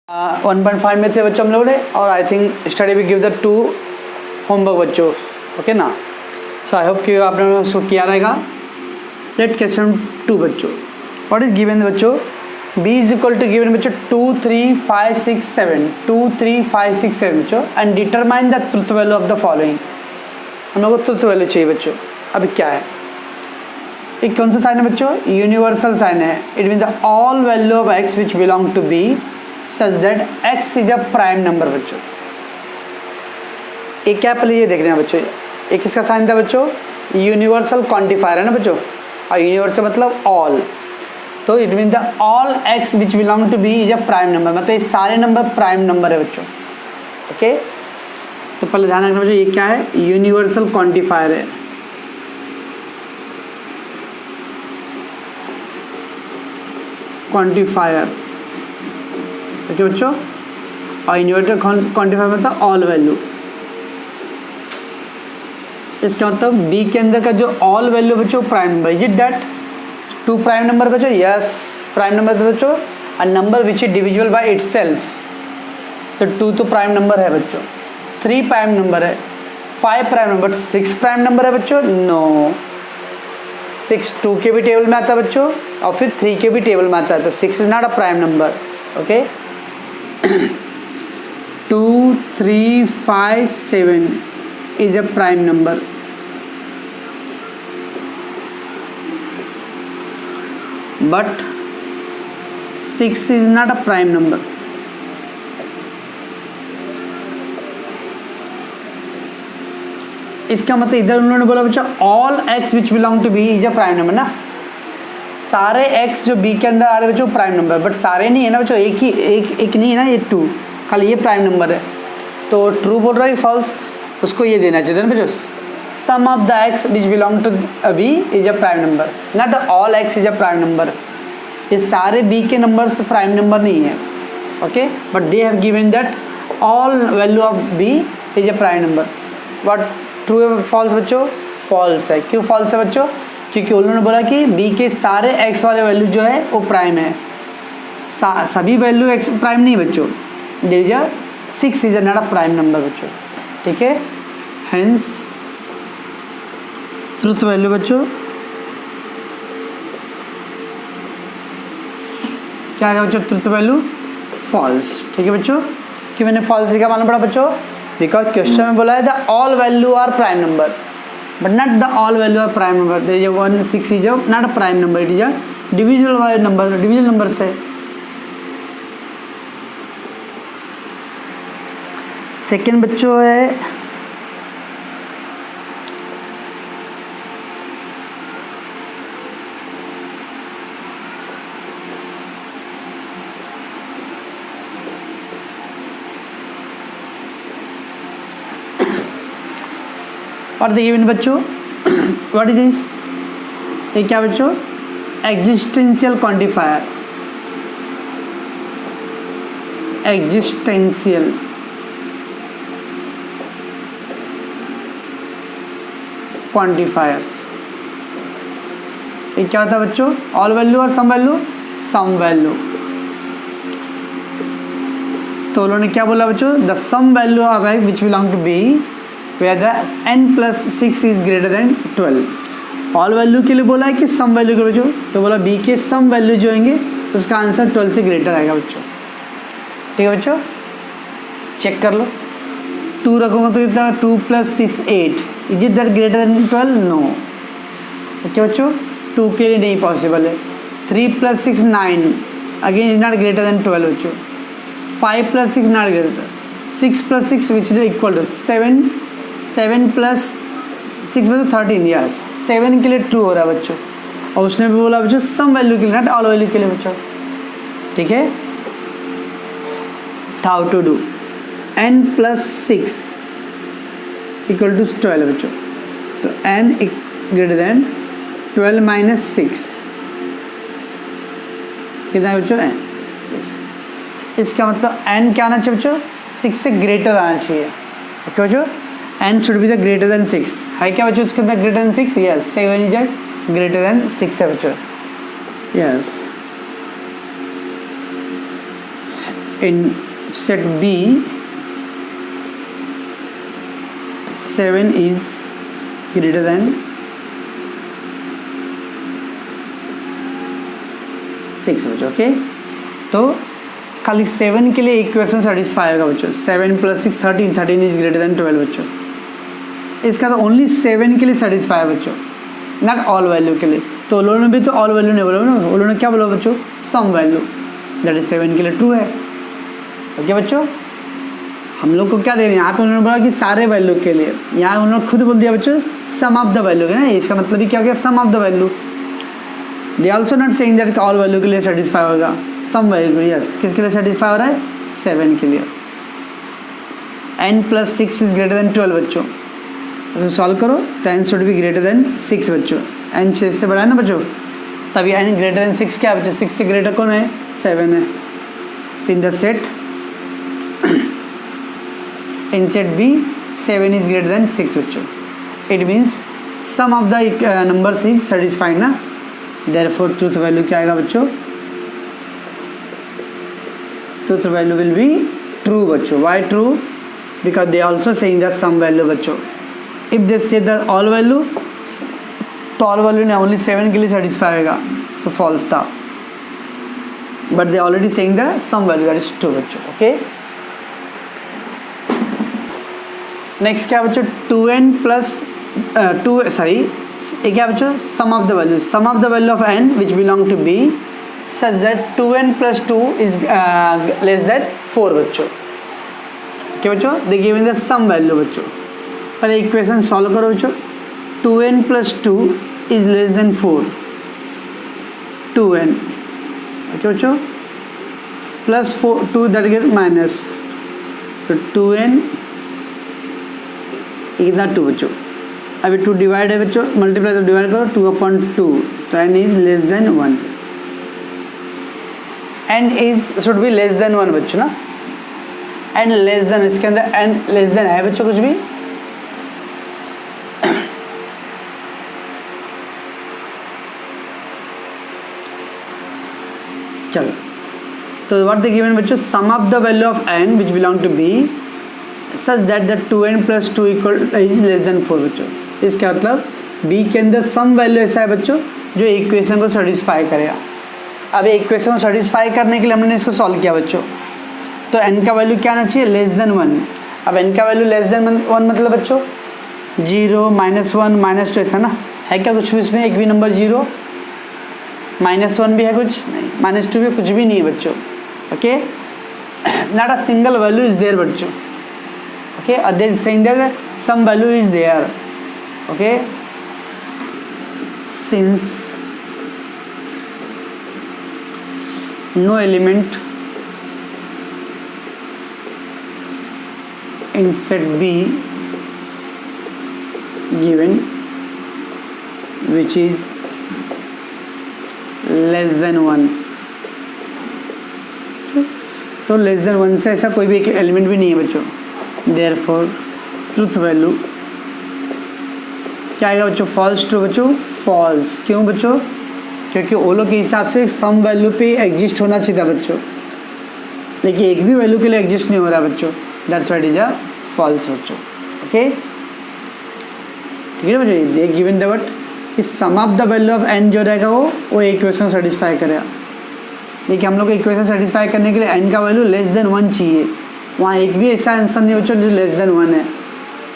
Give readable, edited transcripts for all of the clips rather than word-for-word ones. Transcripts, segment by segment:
1.5 में थे बच्चों हम लोग ने, और I think study we give the 2 homework बच्चों, ओके ना। सो आई होप कि आपने उसको किया रहेगा। लेट क्वेश्चन 2 बच्चों, व्हाट इज गिवन बच्चों, b is equal to given बच्चों 2 3 5 6 7 2 3 5 6 7 बच्चों, and determine the truth value of the following. हम लोग को ट्रुथ वैल्यू चाहिए बच्चों। अभी क्या है, एक कौन सा साइन है बच्चों, यूनिवर्सल साइन है। It mean the all value of x which belong to b such that x is a prime number बच्चों। एक क्या पहले ये देख रहे हैं बच्चों, एक किसका साइन था बच्चों, यूनिवर्सल क्वांटिफायर है ना बच्चों, और यूनिवर्सल मतलब ऑल, तो it mean the all x which belong to b is a prime number, मतलब ये सारे नंबर प्राइम नंबर है बच्चों। ओके, तो पहले ध्यान रखना बच्चों, ये क्या है, यूनिवर्सल क्वांटिफायर है। क्वांटिफायर, ओके बच्चों, और यूनिवर्सल क्वांटिफायर मतलब ऑल वैल्यू। इसका मतलब b के अंदर का जो ऑल वैल्यू बच्चों prime number, is it that 2 prime number बच्चों, यस प्राइम नंबर बच्चों, a number which is divisible by itself, तो 2 तो प्राइम नंबर है बच्चों, 3 प्राइम नंबर है, 5 प्राइम नंबर, 6 प्राइम नंबर है बच्चों, नो 6 2 के भी टेबल में आता है बच्चों, और फिर 3 के भी टेबल में आता है, तो 6 is not a prime number. Okay, 2 3 5 7 is a prime number, but 6 is not a prime number. इसका मतलब इधर उन्होंने बोला बच्चा all x which belong to b is a prime number ना, सारे x जो b के अंदर आ रहे बच्चों प्राइम नंबर, बट सारे नहीं है ना बच्चों, एक नहीं है ना, ये 2 खाली ये प्राइम नंबर है, तो ट्रू बोल रहा है फॉल्स, उसको ये देना चाहिए ना बच्चों, sum of the x which belong to b is a prime number, not all x is a prime number. ये सारे b के नंबर्स प्राइम नंबर नहीं है, okay, but they have given that all value of b is a prime number. What true है false बच्चों, false है। क्यों false है बच्चों, क्योंकि उन्होंने बोला कि b के सारे x वाले वैल्यू जो है वो प्राइम है, सभी वैल्यू x प्राइम नहीं बच्चों, there is a 6 is not a prime number बच्चों, ठीक है। हेंस ट्रुथ वैल्यू बच्चों क्या आएगा बच्चों, ट्रुथ वैल्यू फॉल्स, ठीक है बच्चों। कि मैंने फॉल्स लिखा मालूम पड़ा बच्चों, बिकॉज क्वेश्चन में बोला है the all value are prime number, but not the all value are prime number, there is 1 6 is not a prime number, it is a divisible वाले नंबर, डिविजिबल नंबर से। Second बच्चों है और देखिए बच्चों, व्हाट इज दिस, ये क्या बच्चों, एग्जिस्टेंशियल क्वांटिफायर, एग्जिस्टेंशियल क्वांटिफायर्स। ये क्या होता है बच्चों, ऑल वैल्यू और सम वैल्यू, सम वैल्यू। तो उन्होंने क्या बोला बच्चों, the sum value of x which belong to b where the n plus 6 is greater than 12। All value के लिए बोला है कि सम वैल्यू के बच्चों, तो बोला b के सम वैल्यू जो होंगे उसका आंसर 12 से ग्रेटर आएगा बच्चों, ठीक है बच्चों। चेक कर लो, 2 रखूँगा तो कितना, 2 + 6 8, is it that greater than 12, no, okay बच्चों, 2 के लिए नहीं पॉसिबल है। 3 + 6 9, again is not greater than 12 बच्चों। 5 + 6 not greater, 6 + 6 which is equal to 7, 7 + 6 बच्चों 13, यस 7 के लिए ट्रू हो रहा है बच्चों, और उसने भी बोला बच्चों सम वैल्यू के लिए, नॉट ऑल वैल्यू के लिए बच्चों, ठीक है। How to do, n + 6 equal to 12 बच्चों, तो n ग्रेटर देन 12 - 6 कितना है बच्चों, n। इसका मतलब n क्या आना चाहिए बच्चों, 6 से ग्रेटर आना चाहिए, ओके बच्चों, n should be the greater than 6 है क्या बच्चों, इसके अंदर greater than 6, yes 7 is greater than 6 है बच्चों, yes. In set B 7 is greater than 6 बच्चों। ओके, तो खाली 7 के लिए इक्वेशन सेटिस्फाई होगा बच्चों। 7 + 6 13, 13 इज ग्रेटर देन 12 बच्चों। इसका तो ओनली 7 के लिए सेटिस्फाई है बच्चों, नॉट ऑल वैल्यू के लिए। तो उन्होंने भी तो ऑल वैल्यू नहीं बोला ना, उन्होंने क्या बोला बच्चों, सम वैल्यू, दैट इज 7 के लिए ट्रू है। ओके बच्चों, हम लोग को क्या दे रहे हैं यहाँ पे, उन्होंने बोला कि सारे वैल्यू के लिए, यहाँ उन्होंने खुद बोल दिया बच्चों सम ऑफ द वैल्यू है ना, इसका मतलब भी क्या हो गया, sum of the value. They also not saying that all value के लिए सेटिस्फाई होगा, सम वैल्यू, यस, किसके लिए सेटिस्फाई हो रहा है, 7 के लिए। n + 6 इज ग्रेटर देन 12 बच्चों, तो सॉल्व करो तो n should be greater than 6 बच्चों। n 6 से बड़ा है ना बच्चों, तभी n ग्रेटर देन 6 क्या है बच्चों, 6 से ग्रेटर कौन है, 7 है। तो in the set in set B 7 is greater than 6 बच्चों। It means sum of the numbers is satisfied ना, therefore truth value क्या आएगा बच्चों, truth value will be true बच्चों। Why true? Because they also saying the sum value बच्चों। If they say the all value, तो all value ने only 7 के लिए satisfy होगा, तो false था। But they already saying the sum value, that is true बच्चों। Okay, नेक्स्ट क्या बच्चों, 2n प्लस 2 सॉरी ये क्या बच्चों, sum of the value, sum of the value of n which belong to b such that 2n + 2 is less that 4 बच्चों। क्या बच्चों, they given the sum value बच्चों। पहले इक्वेशन सॉल्व करो बच्चों, 2n + 2 is less than 4, 2n okay बच्चों, plus 4 2 that get minus, तो 2n कितना 2 बच्चों, अभी 2 डिवाइड है बच्चों, मल्टीप्लाई तो डिवाइड करो 2/2, तो n is less than 1, n is should be less than 1 बच्चों ना, n लेस देन, इसके अंदर n लेस देन है बच्चों कुछ भी, चलो तो व्हाट द गिवन बच्चों, sum of the value of n which belong to b such that the 2n + 2 is less than 4 बच्चों। इसका मतलब b के अंदर सम वैल्यू ऐसा है बच्चों जो इक्वेशन को सेटिस्फाई करेगा। अब इक्वेशन को सेटिस्फाई करने के लिए हमने इसको सॉल्व किया बच्चों, तो n का वैल्यू क्या आना चाहिए, लेस देन 1। अब n का वैल्यू लेस देन 1 मतलब बच्चों 0 -1 -2 ऐसा ना, है क्या कुछ भी इसमें, एक भी नंबर 0, -1 भी है कुछ नहीं, -2 भी कुछ भी नहीं है बच्चों। Okay, not a single value is there बच्चों। Okay, they saying that some value is there. Okay, since no element in set B given which is less than 1, तो लेस देन 1 से ऐसा कोई भी एक एलिमेंट भी नहीं है बच्चों। Therefore ट्रूथ वैल्यू क्या आएगा बच्चों, फॉल्स ट्रू बच्चों, फॉल्स। क्यों बच्चों, क्योंकि ओलो के हिसाब से सम वैल्यू पे एग्जिस्ट होना चाहिए था बच्चों, लेकिन एक भी वैल्यू के लिए एग्जिस्ट नहीं हो रहा बच्चों, that's what is a false बच्चों। ओके, ठीक है बच्चों, they given the what, is sum of the value of n जो रहेगा वो इक्वेशन सेटिस्फाई करेगा। देखिए हम लोग को इक्वेशन सेटिस्फाई करने के लिए n का वैल्यू लेस देन 1 चाहिए, वहाँ एक भी ऐसा आंसर नहीं बच्चों जो लेस देन 1 है,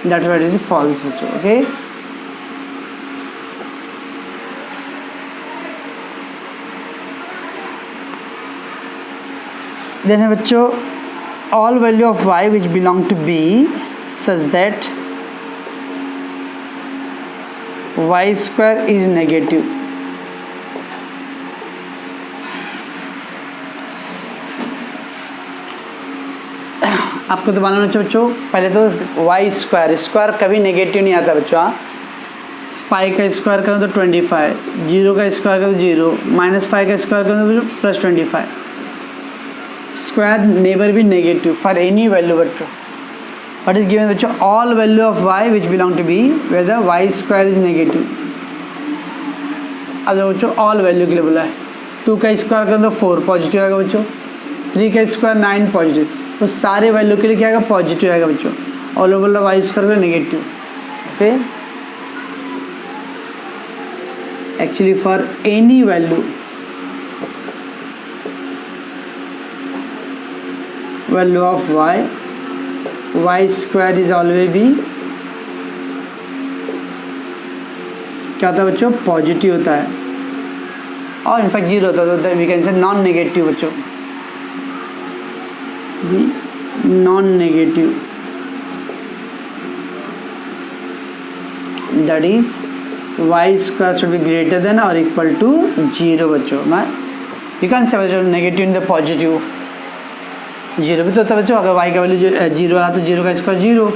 दैट व्हाट इज फॉल्स बच्चों। ओके, देन है बच्चों all value of y which belong to b such that y² is negative. आपको तो मालूम है बच्चों, पहले तो y² कभी नेगेटिव नहीं आता बच्चों। हाँ, 5 का स्क्वायर करो तो 25, 0 का स्क्वायर करो तो 0, -5 का स्क्वायर करो तो +25। Square never be negative for any value बच्चों। व्हाट इज गिवन बच्चों, all value of y which belong to b where the y² is negative. अब देखो बच्चों ऑल वैल्यू के लिए बोला है, 2 का स्क्वायर करो तो 4 पॉजिटिव आएगा बच्चों, 3 का स्क्वायर 9 पॉजिटिव, तो सारे वैल्यू के लिए क्या आएगा, पॉजिटिव आएगा बच्चों। All over the Y square के लिए negative. Okay, actually for any value of Y square is always भी क्या होता है बच्चों, पॉजिटिव होता है, और इनफैक्ट जीरो होता है, तो we can say non negative बच्चों, non negative, that is y square should be greater than और इक्वल टू जीरो बच्चों। मैं यू कैन से बच्चों negative in the positive, zero भी तो होता है बच्चों, अगर वाई का वैल्यू जीरो आ तो जीरो का स्क्वायर जीरो,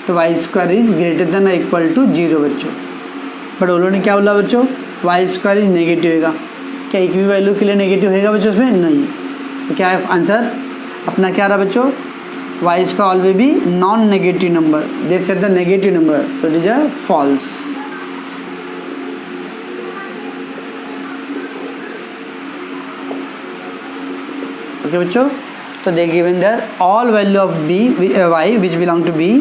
तो Y square is greater than और इक्वल टू जीरो बच्चों। बट उन्होंने क्या बोला बच्चों, वाई स्क्वायर इज नेगेटिव होगा, क्या एक भी वैल्यू के लिए नेगेटिव होगा बच्चों उसमें, नहीं। तो क्या है आंसर अपना, क्या रहा बच्चों, y square always be non negative number, they set the negative number, तो it is a false. Okay बच्चों, तो they given their all value of b y which belong to B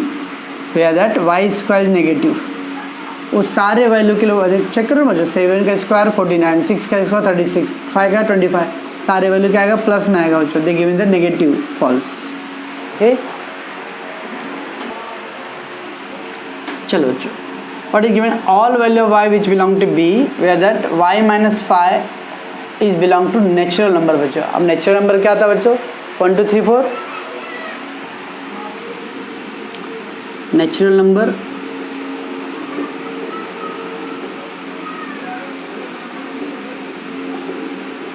where that y square is negative, उस सारे value के लिए check करो बच्चों, 7 का स्क्वायर 49, 6 का स्क्वायर 36, 5 का 25, सारे वैल्यू क्या आएगा, प्लस में आएगा बच्चों, they given the negative, false. Okay, चलो बच्चों, what is given all value of Y which belong to B where that Y minus 5 is belong to natural number बच्चों। अब नेचुरल नंबर क्या था बच्चों, 1 2 3 4, नेचुरल नंबर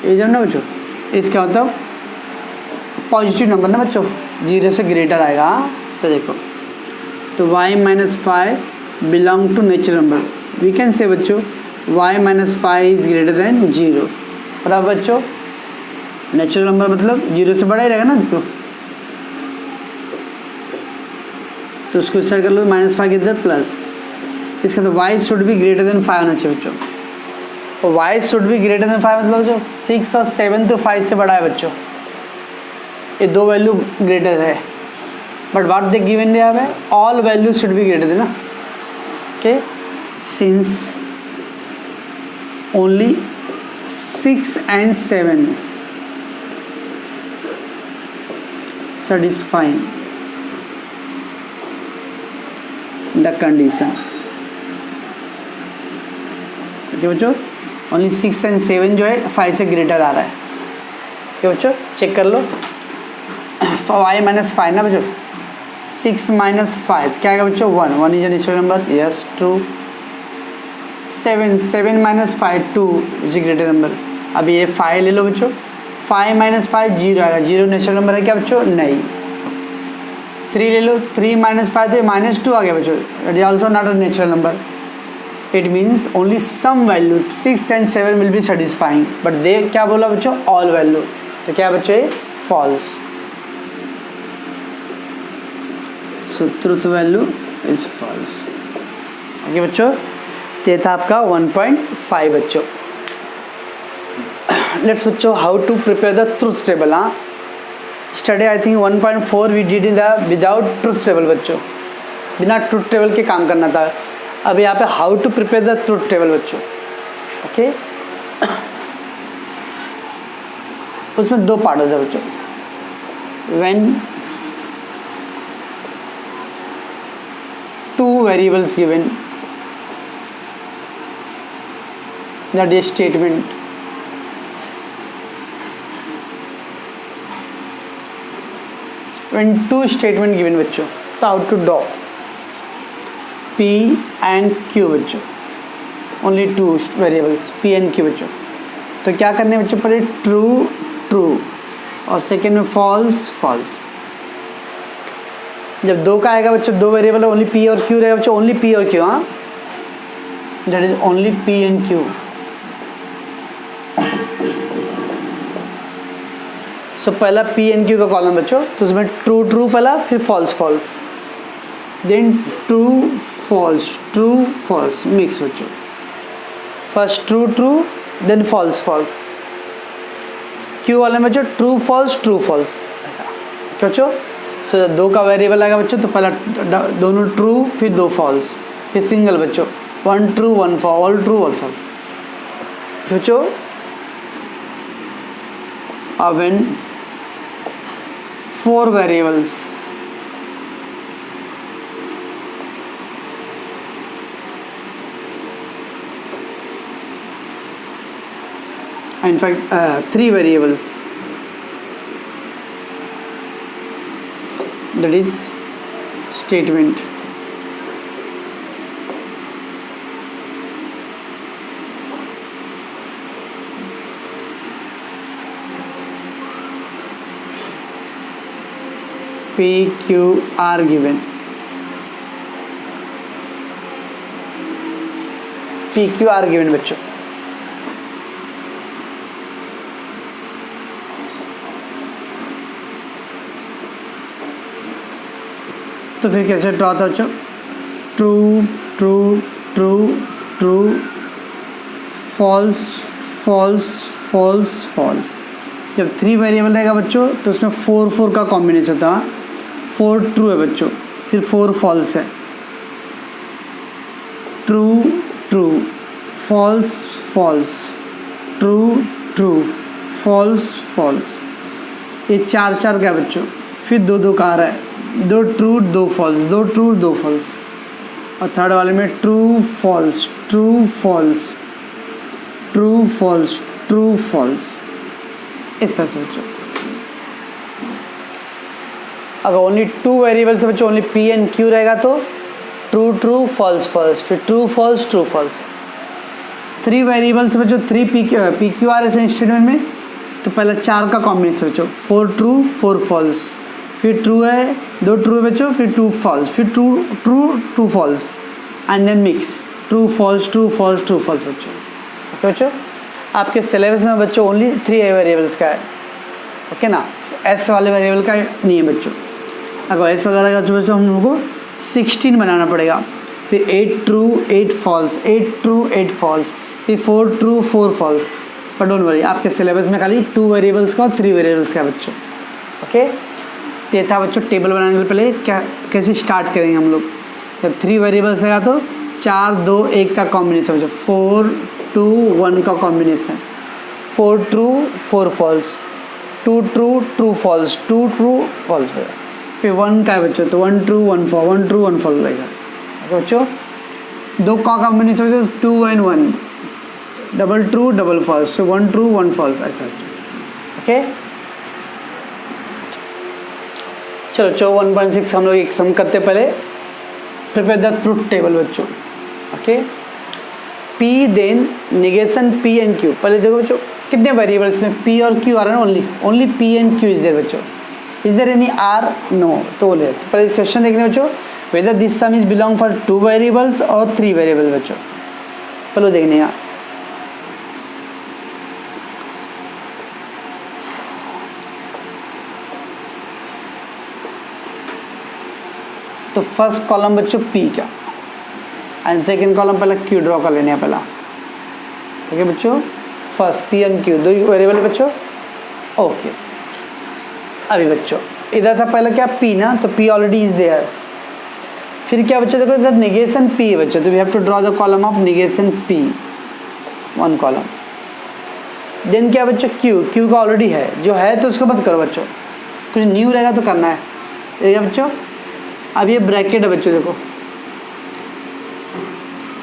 ये जो ना बच्चों, इसका मतलब पॉजिटिव नंबर ना बच्चों, जीरो से ग्रेटर आएगा। तो देखो, तो y minus 5 belong to natural number, we can say बच्चों y minus 5 is greater than zero. और अब बच्चों नेचुरल नंबर मतलब जीरो से बड़ा ही रहेगा ना, देखो, तो उसको स्टार्ट कर लो, माइनस 5 इधर प्लस, इसका तो y should be greater then 5 होना चाहिए बच्चों, और y should be greater then 5 मतलब जो 6 और 7 तो 5 से बड़ा है बच्चों, ये दो वैल्यू ग्रेटर है, बट व्हाट दे गिवन है, all value should be greater than ना। Okay, since only 6 and 7 satisfying the condition, okay बच्चों, ओनली 6 and 7 जो है 5 से ग्रेटर आ रहा है। ओके बच्चों, चेक कर लो, y माइनस 5 ना बच्चों, 6 माइनस 5 क्या आएगा बच्चों, 1, 1 is a natural number, yes true. 7 minus 5 2 is a greater number, अब ये 5 ले लो बच्चों, 5 माइनस 5 जीरो आएगा, जीरो नेचुरल नंबर है क्या बच्चों, नहीं। 3 ले लो, 3 माइनस 5 तो -2 आ गया बच्चों, it is also not a natural number, it means only sum value 6 and 7 will be satisfying, but they क्या बोला बच्चों, ऑल वैल्यू, तो क्या बच्चों ये false. So truth value is false. Okay बच्चों, ये था आपका 1.5 बच्चों। लेट्स बच्चों how to prepare the truth table. हाँ, study I think 1.4 we did in the without truth table बच्चों, बिना ट्रुथ टेबल के काम करना था। अब यहाँ पे how to prepare the truth table बच्चों। ओके, उसमें दो पार्ट होता है बच्चों। When two variables given, that is statement, when two statement given बच्चों, तो how to do P and Q बच्चों, only two variables P and Q बच्चों। तो क्या करने बच्चों, पहले ट्रू ट्रू और सेकेंड में फॉल्स फॉल्स। जब दो का आएगा बच्चों, दो वेरिएबल ओनली पी और क्यू रहेगा बच्चों, ओनली पी और क्यू। हाँ, that is only P and Q. So पहला पी एंड क्यू का कॉलम बच्चों, तो उसमें ट्रू ट्रू पहला, फिर false false, then true false mix बच्चों। First true true, then false false, Q वाले में बच्चों ट्रू फॉल्स क्या बच्चों, सो दो का वेरिएबल आएगा बच्चों, तो पहला दोनों ट्रू फिर दो फॉल्स, फिर सिंगल बच्चों, one true one false, all true all false बच्चों। अब when 4 variables, in fact 3 variables, that is statement. P, Q are given. P, Q are given बच्चों। तो फिर कैसे ड्रॉ होता है बच्चों, true true true true false false false false. जब 3 वेरिएबल रहेगा बच्चों तो उसमें 4 का कॉम्बिनेशन था, 4 ट्रू है बच्चों, फिर 4 फॉल्स है, true true false false true true false false, ये 4 का है बच्चों, फिर 2 का आ रहा है, 2 ट्रू 2 फॉल्स, 2 ट्रू 2 फॉल्स, और थर्ड वाले में true false true false true false true false, इस तरह से बच्चों। अगर ओनली 2 वेरिएबल से बच्चों ओनली P एंड Q रहेगा तो ट्रू ट्रू फॉल्स फॉल्स, फिर true false true false. 3 variable से बच्चों 3 पी क्यू आर ऐसे स्टेटमेंट में, तो पहला 4 का कॉम्बिनेशन बच्चों, 4 ट्रू 4 फॉल्स, फिर ट्रू है 2 ट्रू है बच्चों, फिर 2 फॉल्स, फिर true true 2 false, and then mix true false बच्चों। ओके बच्चों, आपके सिलेबस में बच्चों ओनली 3 वेरिएबल्स का है, ओके ना, एस वाले वेरिएबल का नहीं है बच्चों। अगर एस वाला रहेगा तो बच्चों हम लोगों को 16 बनाना पड़ेगा, फिर 8 ट्रू 8 फॉल्स, 8 ट्रू 8 फॉल्स, फिर 4 ट्रू 4 फॉल्स। पर डोंट वरी, आपके सिलेबस में खाली 2 वेरिएबल्स का और 3 वेरिएबल्स का बच्चों। ओके, तो ये था बच्चों टेबल बनाने के पहले क्या कैसे स्टार्ट करेंगे हम लोग। जब 3 वेरिएबल्स रहेगा तो 4 2 1 का कॉम्बिनेशन बच्चों, 4 2 1 का combination, 4 true 4 false, 2 true 2 false, 2 true false रहेगा, फिर 1 का है बच्चों, तो 1 ट्रू 1 फॉल्स, 1 ट्रू 1 फॉल्स रहेगा। ओके बच्चों, 2 का कॉम्बिनेशन बच्चों 2 1 1, डबल ट्रू डबल फॉल्स, तो 1 ट्रू 1 फॉल्स ऐसा। ओके चलो 1.6 हम लोग एक सम करते पहले, प्रिपेयर द ट्रुथ टेबल बच्चों। Okay, P then negation P and Q। पहले देखो बच्चों कितने वेरिएबल्स में P और Q आ रहे हैं, only P and Q is there बच्चों, is there any R no, तो बोले पहले क्वेश्चन देखने बच्चों, whether this sum is belong for 2 variables और 3 वेरिएबल बच्चों, पहले देखने यहाँ। तो फर्स्ट कॉलम बच्चों P का, एंड सेकेंड कॉलम पहले Q ड्रॉ कर लेने हैं पहला। ओके बच्चों, first P and Q 2 variable बच्चों। ओके, अभी बच्चों इधर था पहला क्या P ना, तो P ऑलरेडी इज देयर। फिर क्या बच्चों देखो इधर निगेशन P है बच्चों, तो we have to draw the column of negation P, 1 column. Then क्या बच्चों Q का ऑलरेडी है, जो है तो उसको मत करो बच्चों, कुछ न्यू रहेगा तो करना है। ठीक है बच्चों, अब ये ब्रैकेट है बच्चों, देखो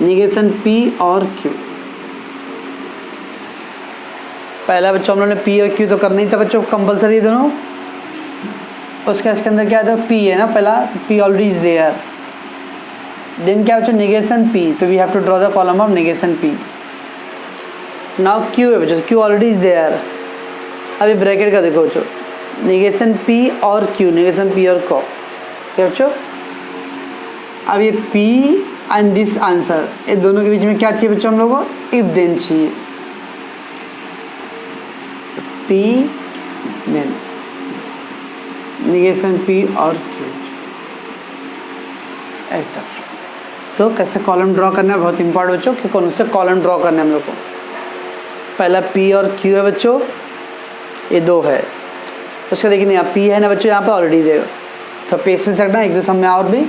निगेशन P और Q। पहला बच्चों हम लोगों ने P और Q तो करना ही था बच्चों, कंपलसरी दोनों। उसके अंदर क्या था, P है ना पहला, P already is there. Then क्या बच्चों निगेशन P, तो we have to draw the column of negation P। Now Q है बच्चों, Q ऑलरेडी इज देयर। अभी ब्रैकेट का देखो बच्चों, निगेशन P और Q, निगेशन P और Q। क्या बच्चों, अब ये P एंड दिस आंसर, ये दोनों के बीच में क्या चाहिए बच्चों हम लोगों को, इफ देन चाहिए। P देन निगेशन P और Q ऐसा। सो कैसे कॉलम ड्रॉ करना है बहुत इंपॉर्टेंट बच्चों, कि कौन से कॉलम ड्रॉ करना है हम लोग को। पहला P और Q है बच्चों, ये 2 है। उसका देखिए यहाँ P है ना बच्चों, यहाँ पे ऑलरेडी देगा, तो पेशेंस रखना एक दो सम में और भी।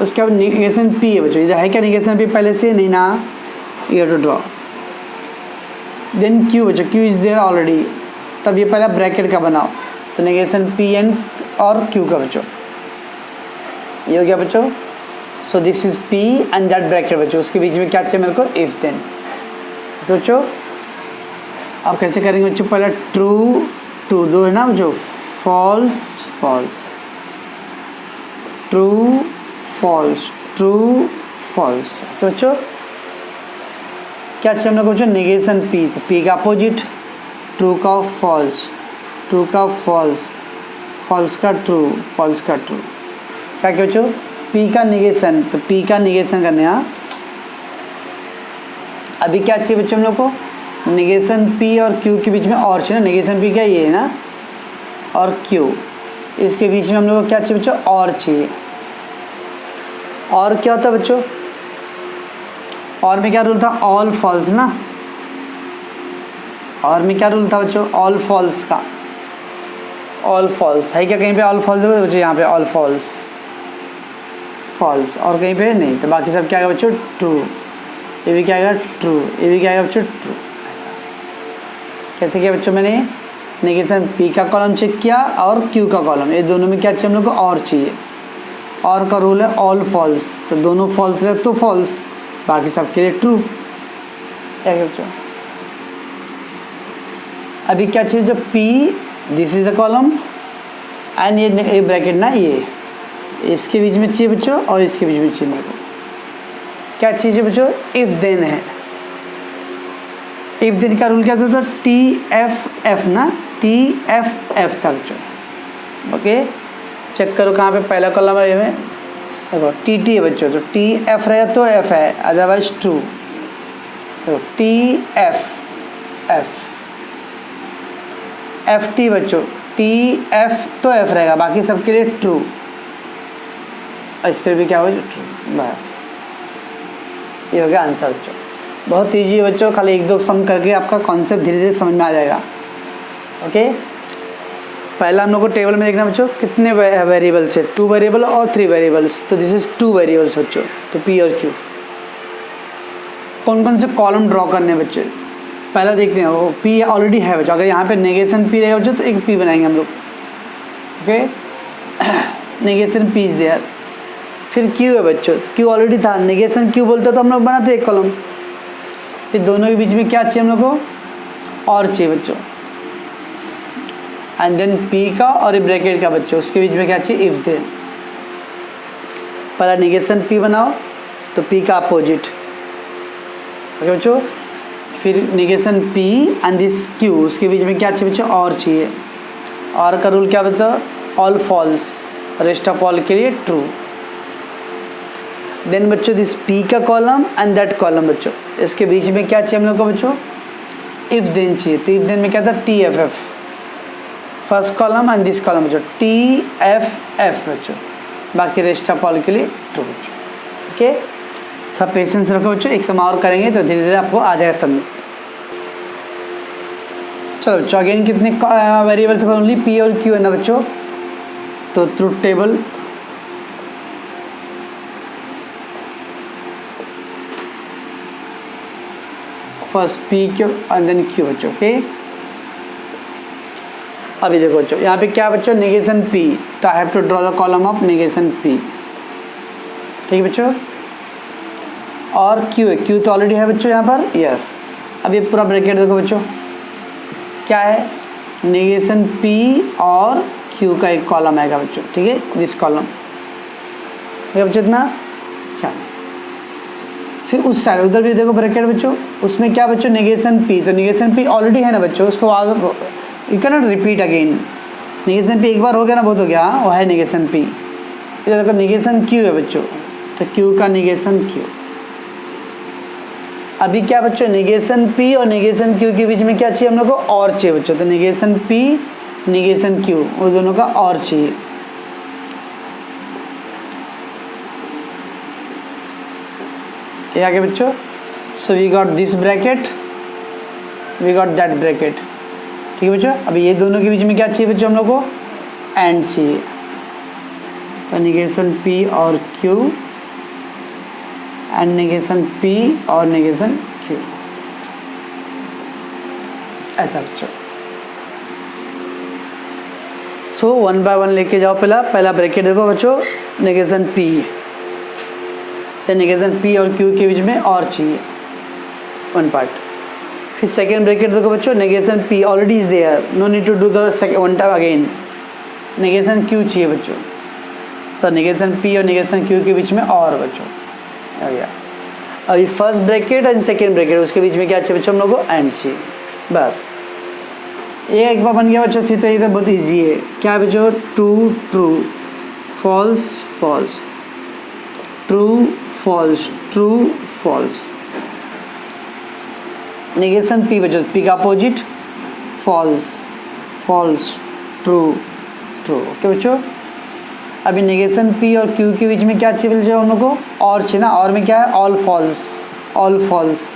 उसके बाद निगेशन P है बच्चों, इधर है क्या निगेशन P पहले से? नहीं ना, you have to draw. Then Q बच्चों, Q इज देयर ऑलरेडी, तब ये पहला ब्रैकेट का बनाओ, तो निगेशन P एन और Q का बच्चों, ये हो गया बच्चों। So this is P and that bracket बच्चों, उसके बीच में क्या चाहिए मेरे को? If then. बच्चों अब कैसे करेंगे बच्चों? पहले ट्रू ट्रू 2 है ना बच्चों, false false, true false, true false. तो बच्चों क्या चाहिए हम लोग बच्चों? निगेशन P, तो P का अपोजिट, ट्रू का फॉल्स, ट्रू का फॉल्स, फॉल्स का ट्रू, फॉल्स का ट्रू। क्या क्या बच्चों? P का निगेशन, तो P का निगेशन करने यहाँ अभी क्या चाहिए बच्चों हम लोग को? निगेशन P और Q के बीच में और चाहिए ना, निगेशन P क्या ये है ना, और Q, इसके बीच में हम लोग को क्या चाहिए बच्चों? और चाहिए। और क्या होता है बच्चों? और में क्या रूल था? ऑल फॉल्स ना, और में क्या रूल था बच्चों? ऑल फॉल्स का, ऑल फॉल्स है क्या कहीं पे? ऑल फॉल्स देखो बच्चों, यहाँ पे ऑल फॉल्स फॉल्स, और कहीं पे नहीं, तो बाकी सब क्या आएगा बच्चों? ट्रू। ये भी क्या आएगा? ट्रू। ये भी क्या आएगा बच्चों? ट्रू। ऐसा कैसे किया बच्चों? मैंने निगेशन P का कॉलम चेक किया और Q का कॉलम, ये दोनों में क्या चाहिए हम लोग को? और चाहिए। और का रूल है ऑल फॉल्स, तो दोनों फॉल्स रहे तो फॉल्स, बाकी सबके लिए ट्रू। क्या बच्चों? अभी क्या चाहिए जब P, this is the column and ये ब्रैकेट ना, ये इसके बीच में चाहिए बच्चों और इसके बीच में चाहिए मेरे को। क्या चीज़ है बच्चों? इफ देन है। इफ देन का रूल क्या था? TFF ना, TFF था बच्चों। ओके चेक करो कहाँ पे पहला कॉलम है, में देखो TT है बच्चों, तो TF रहेगा तो F है, अदरवाइज ट्रू। देखो TFF, FT बच्चों, TF तो F रहेगा, बाकी सबके लिए ट्रू, और इसके लिए भी क्या होगा? ट्रू। बस ये हो गया आंसर बच्चों। बहुत ईजी है बच्चों, खाली एक दो सम करके आपका कॉन्सेप्ट धीरे धीरे समझ में आ जाएगा। ओके पहला हम लोग को टेबल में देखना बच्चों कितने वेरिएबल्स है, 2 वेरिएबल और 3 वेरिएबल्स, तो दिस इज 2 वेरिएबल्स बच्चों, तो P और Q। कौन कौन से कॉलम ड्रॉ करने हैं बच्चे? पहला देखते हैं, वो P ऑलरेडी है बच्चों, अगर यहाँ पे नेगेशन P रहेगा बच्चों तो एक P बनाएंगे हम लोग। Okay negation P is there. फिर Q है बच्चों, तो Q ऑलरेडी था, नेगेशन Q बोलते तो हम लोग बनाते एक कॉलम। फिर दोनों के बीच में क्या चाहिए हम लोग को? और चाहिए बच्चों, एंड देन P का और ये ब्रैकेट का बच्चों, उसके बीच में क्या चाहिए? If then. पहला नेगेशन P बनाओ तो P का अपोजिट, ओके बच्चों। फिर negation P and this Q, उसके बीच में क्या चाहिए बच्चों? और चाहिए। और का रूल क्या बताओ? All false, rest of all के लिए ट्रू। देन बच्चों दिस P का कॉलम एंड दैट कॉलम बच्चों, इसके बीच में क्या चाहिए हम लोग को बच्चों? इफ देन चाहिए, तो इफ देन में क्या था? TFF, first column and this column बच्चों, TFF बच्चों, बाकी रेस्ट ऑफ ऑल के लिए ट्रू बच्चों। ओके थोड़ा पेशेंस रखो बच्चों, एक सम और करेंगे तो धीरे धीरे आपको आ जाएगा समझ। चलो बच्चों अगेन कितने वेरिएबल्स ओनली P और Q है ना बच्चों, तो truth table first P Q and then Q बच्चों। ओके अभी देखो बच्चों यहाँ पे क्या बच्चों? नेगेशन P, तो I have to draw the column of negation P। ठीक है बच्चों, और Q है, Q तो ऑलरेडी है बच्चों यहाँ पर, यस। अब ये पूरा ब्रैकेट देखो बच्चों क्या है? नेगेशन P और Q का एक कॉलम आएगा बच्चों, ठीक है, दिस कॉलम। ठीक है बच्चों इतना। चलो फिर उस साइड उधर भी देखो ब्रैकेट बच्चों, उसमें क्या बच्चों? नेगेशन P, तो नेगेशन P ऑलरेडी है ना बच्चों, उसको आगे you can not repeat again. Negation P एक बार हो गया ना, बहुत हो गया, वो है नेगेशन P। इधर देखो नेगेशन Q है बच्चों, तो Q का नेगेशन Q। अभी क्या बच्चों? नेगेशन P और नेगेशन Q के बीच में क्या चाहिए हम लोग को? और चाहिए बच्चों, तो नेगेशन P नेगेशन Q, वो दोनों का और चाहिए। ये आगे बच्चों, so we got this bracket, we got that bracket. ठीक है बच्चों। अभी ये दोनों के बीच में क्या चाहिए बच्चों, हम लोग को एंड चाहिए, तो नेगेशन P और Q एंड नेगेशन P और नेगेशन Q, ऐसा बच्चों। सो वन बाय वन लेके जाओ। पहला ब्रैकेट देखो बच्चों, नेगेशन P, तो नेगेशन P और Q के बीच में और चाहिए वन पार्ट। फिर सेकेंड ब्रैकेट देखो बच्चों, negation P already is there, no need to do the one time again. Negation Q चाहिए बच्चों, तो नेगेशन P और नेगेशन Q के बीच में और बच्चों आ गया। अभी first bracket and second bracket उसके बीच में क्या चाहिए बच्चों, हम लोग को एंड चाहिए, बस ये एक बार बन गया बच्चों। फिर तो ये तो बहुत ईजी है, क्या है बच्चों, true true, false false, true false, true false. Negation P बच्चों, P का opposite false false, true true, okay बच्चों। अभी नेगेशन P और Q के बीच में क्या चाहिए बच्चों, हम लोग को और चाहिए ना, और में क्या है, all false, all false,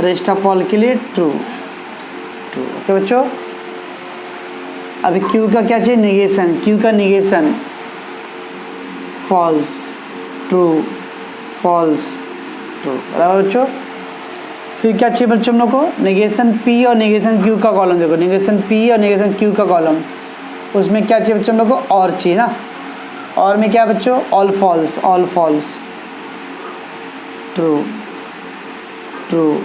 rest of all के लिए ट्रू ट्रू, ओके बच्चों। अभी Q का क्या चाहिए, नेगेशन, Q का negation false true false true, बराबर बच्चों। फिर क्या चाहिए बच्चों हम लोग को, नेगेशन P और नेगेशन Q का कॉलम देखो, नेगेशन P और नेगेशन Q का कॉलम, उसमें क्या चाहिए बच्चों हम लोग को, और चाहिए ना, और में क्या बच्चों, all false, all false, true true.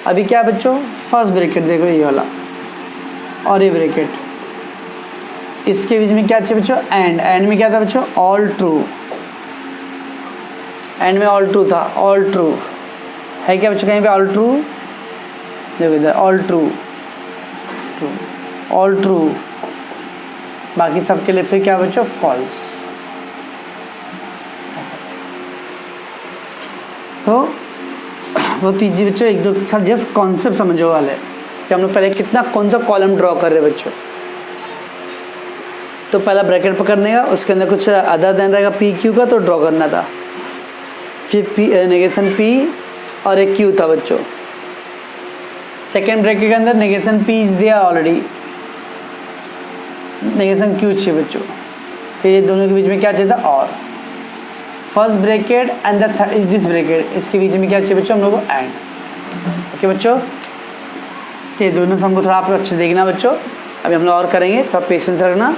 अभी क्या बच्चों, फर्स्ट ब्रैकेट देखो ये वाला और ये ब्रैकेट, इसके बीच में क्या चाहिए बच्चों, एंड, एंड में क्या था बच्चों, ऑल ट्रू, एंड में ऑल ट्रू था, ऑल ट्रू है क्या बच्चों, कहीं पे ऑल ट्रू देखो इधर, all true true, all true, बाकी सबके लिए फिर क्या बच्चों, फॉल्स। तो बहुत ईजी बच्चों, एक दो खाली जस्ट कॉन्सेप्ट समझो वाले कि हम लोग पहले कितना कौन सा कॉलम ड्रॉ कर रहे हैं बच्चों। तो पहला ब्रैकेट पकड़ने का, उसके अंदर कुछ अदर देन रहेगा P Q का, तो ड्रॉ करना था। फिर नेगेशन P और एक Q था बच्चों। सेकेंड ब्रैकेट के अंदर नेगेशन P इज दिया ऑलरेडी, नेगेशन Q चाहिए बच्चों। फिर ये दोनों के बीच में क्या चाहिए था, और। First bracket and the this bracket, इसके बीच में क्या चाहिए बच्चों, हम लोग को एंड, ओके बच्चों। तो ये दोनों से हमको थोड़ा आप अच्छे से देखना बच्चों। अभी हम लोग और करेंगे, थोड़ा पेशेंस रखना।